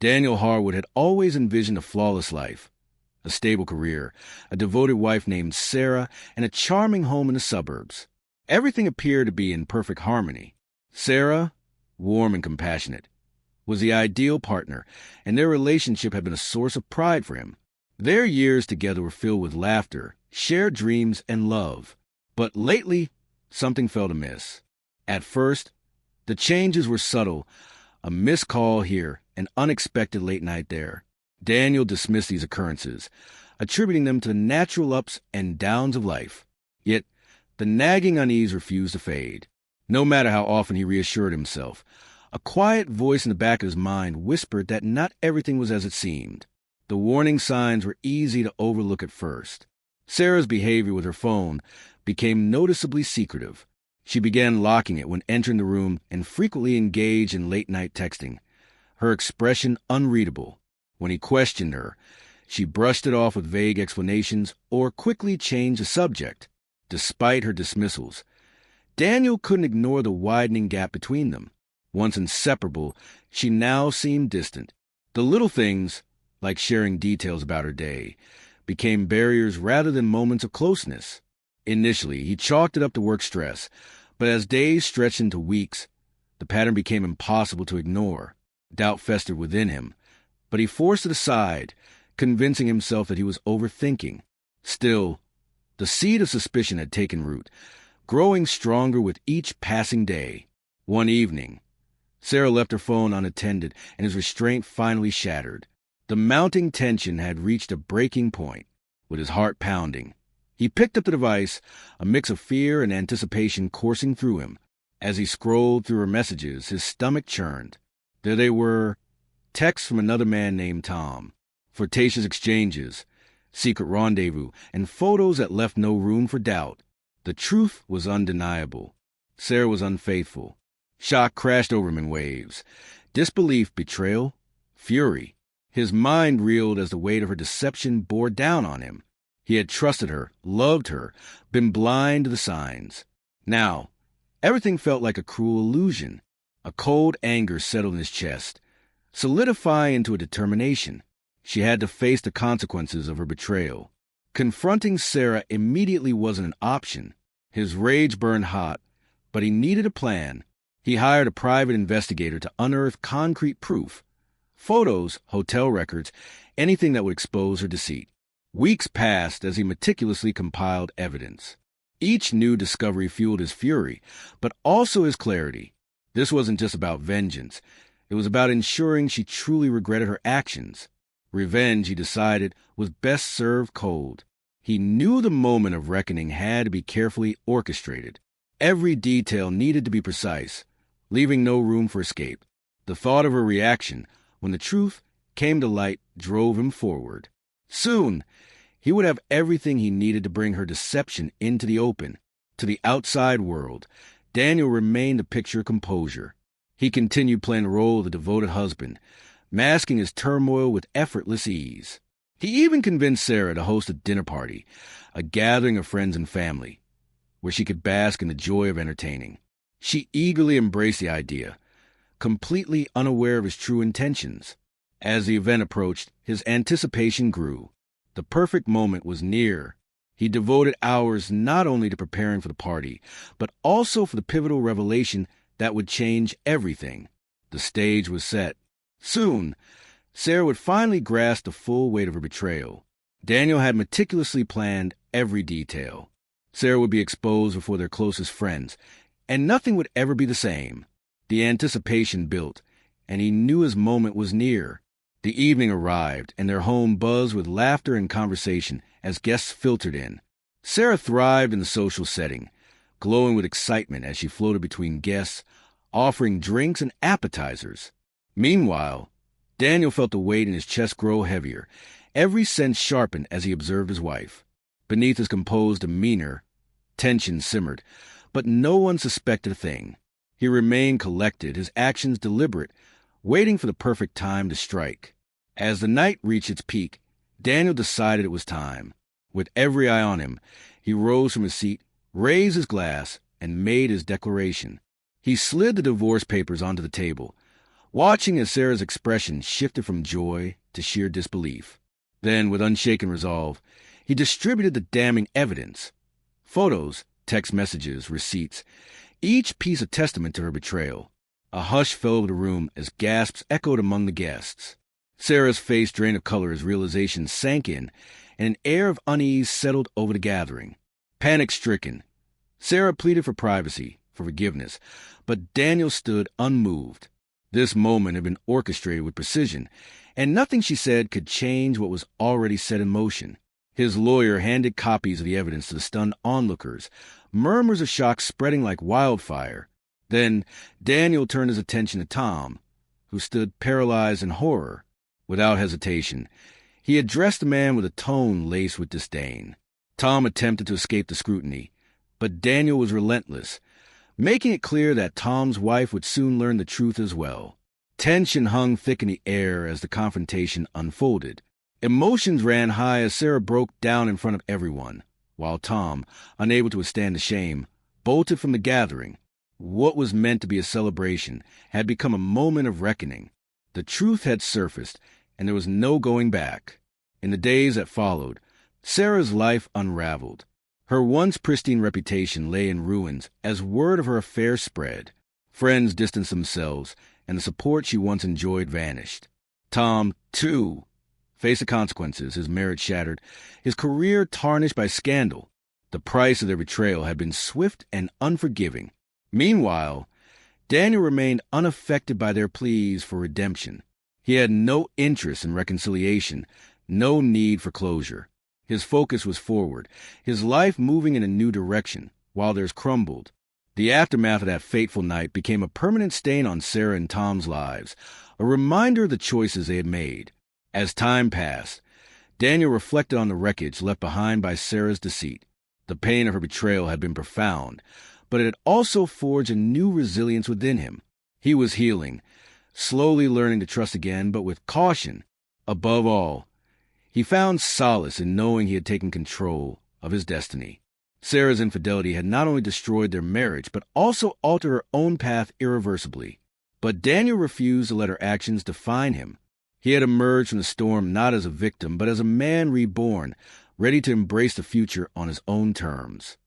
Daniel Harwood had always envisioned a flawless life, a stable career, a devoted wife named Sarah, and a charming home in the suburbs. Everything appeared to be in perfect harmony. Sarah, warm and compassionate, was the ideal partner, and their relationship had been a source of pride for him. Their years together were filled with laughter, shared dreams, and love. But lately, something felt amiss. At first, the changes were subtle, a missed call here, an unexpected late night there. Daniel dismissed these occurrences, attributing them to the natural ups and downs of life. Yet, the nagging unease refused to fade. No matter how often he reassured himself, a quiet voice in the back of his mind whispered that not everything was as it seemed. The warning signs were easy to overlook at first. Sarah's behavior with her phone became noticeably secretive. She began locking it when entering the room and frequently engaged in late-night texting, her expression unreadable. When he questioned her, she brushed it off with vague explanations or quickly changed the subject. Despite her dismissals, Daniel couldn't ignore the widening gap between them. Once inseparable, she now seemed distant. The little things, like sharing details about her day, became barriers rather than moments of closeness. Initially, he chalked it up to work stress, but as days stretched into weeks, the pattern became impossible to ignore. Doubt festered within him, but he forced it aside, convincing himself that he was overthinking. Still, the seed of suspicion had taken root, growing stronger with each passing day. One evening, Sarah left her phone unattended, and his restraint finally shattered. The mounting tension had reached a breaking point. With his heart pounding, he picked up the device, a mix of fear and anticipation coursing through him. As he scrolled through her messages, his stomach churned. There they were, texts from another man named Tom, flirtatious exchanges, secret rendezvous, and photos that left no room for doubt. The truth was undeniable. Sarah was unfaithful. Shock crashed over him in waves. Disbelief, betrayal, fury. His mind reeled as the weight of her deception bore down on him. He had trusted her, loved her, been blind to the signs. Now, everything felt like a cruel illusion. A cold anger settled in his chest, solidifying into a determination. She had to face the consequences of her betrayal. Confronting Sarah immediately wasn't an option. His rage burned hot, but he needed a plan. He hired a private investigator to unearth concrete proof. Photos, hotel records, anything that would expose her deceit. Weeks passed as he meticulously compiled evidence. Each new discovery fueled his fury, but also his clarity. This wasn't just about vengeance. It was about ensuring she truly regretted her actions. Revenge, he decided, was best served cold. He knew the moment of reckoning had to be carefully orchestrated. Every detail needed to be precise, leaving no room for escape. The thought of her reaction, when the truth came to light, drove him forward. Soon, he would have everything he needed to bring her deception into the open. To the outside world, Daniel remained a picture of composure. He continued playing the role of the devoted husband, masking his turmoil with effortless ease. He even convinced Sarah to host a dinner party, a gathering of friends and family, where she could bask in the joy of entertaining. She eagerly embraced the idea, completely unaware of his true intentions. As the event approached, his anticipation grew. The perfect moment was near. He devoted hours not only to preparing for the party, but also for the pivotal revelation that would change everything. The stage was set. Soon, Sarah would finally grasp the full weight of her betrayal. Daniel had meticulously planned every detail. Sarah would be exposed before their closest friends, and nothing would ever be the same. The anticipation built, and he knew his moment was near. The evening arrived, and their home buzzed with laughter and conversation as guests filtered in. Sarah thrived in the social setting, glowing with excitement as she floated between guests, offering drinks and appetizers. Meanwhile, Daniel felt the weight in his chest grow heavier, every sense sharpened as he observed his wife. Beneath his composed demeanor, tension simmered, but no one suspected a thing. He remained collected, his actions deliberate, waiting for the perfect time to strike. As the night reached its peak, Daniel decided it was time. With every eye on him, he rose from his seat, raised his glass, and made his declaration. He slid the divorce papers onto the table, watching as Sarah's expression shifted from joy to sheer disbelief. Then, with unshaken resolve, he distributed the damning evidence. Photos, text messages, receipts, each piece a testament to her betrayal. A hush fell over the room as gasps echoed among the guests. Sarah's face drained of color as realization sank in, and an air of unease settled over the gathering. Panic-stricken, Sarah pleaded for privacy, for forgiveness, but Daniel stood unmoved. This moment had been orchestrated with precision, and nothing she said could change what was already set in motion. His lawyer handed copies of the evidence to the stunned onlookers, murmurs of shock spreading like wildfire. Then Daniel turned his attention to Tom, who stood paralyzed in horror. Without hesitation, he addressed the man with a tone laced with disdain. Tom attempted to escape the scrutiny, but Daniel was relentless, making it clear that Tom's wife would soon learn the truth as well. Tension hung thick in the air as the confrontation unfolded. Emotions ran high as Sarah broke down in front of everyone, while Tom, unable to withstand the shame, bolted from the gathering. What was meant to be a celebration had become a moment of reckoning. The truth had surfaced, and there was no going back. In the days that followed, Sarah's life unraveled. Her once pristine reputation lay in ruins as word of her affair spread. Friends distanced themselves, and the support she once enjoyed vanished. Tom, too, faced the consequences, his marriage shattered, his career tarnished by scandal. The price of their betrayal had been swift and unforgiving. Meanwhile, Daniel remained unaffected by their pleas for redemption. He had no interest in reconciliation, no need for closure. His focus was forward, his life moving in a new direction, while theirs crumbled. The aftermath of that fateful night became a permanent stain on Sarah and Tom's lives, a reminder of the choices they had made. As time passed, Daniel reflected on the wreckage left behind by Sarah's deceit. The pain of her betrayal had been profound, but it had also forged a new resilience within him. He was healing, slowly learning to trust again, but with caution. Above all, he found solace in knowing he had taken control of his destiny. Sarah's infidelity had not only destroyed their marriage, but also altered her own path irreversibly. But Daniel refused to let her actions define him. He had emerged from the storm not as a victim, but as a man reborn, ready to embrace the future on his own terms.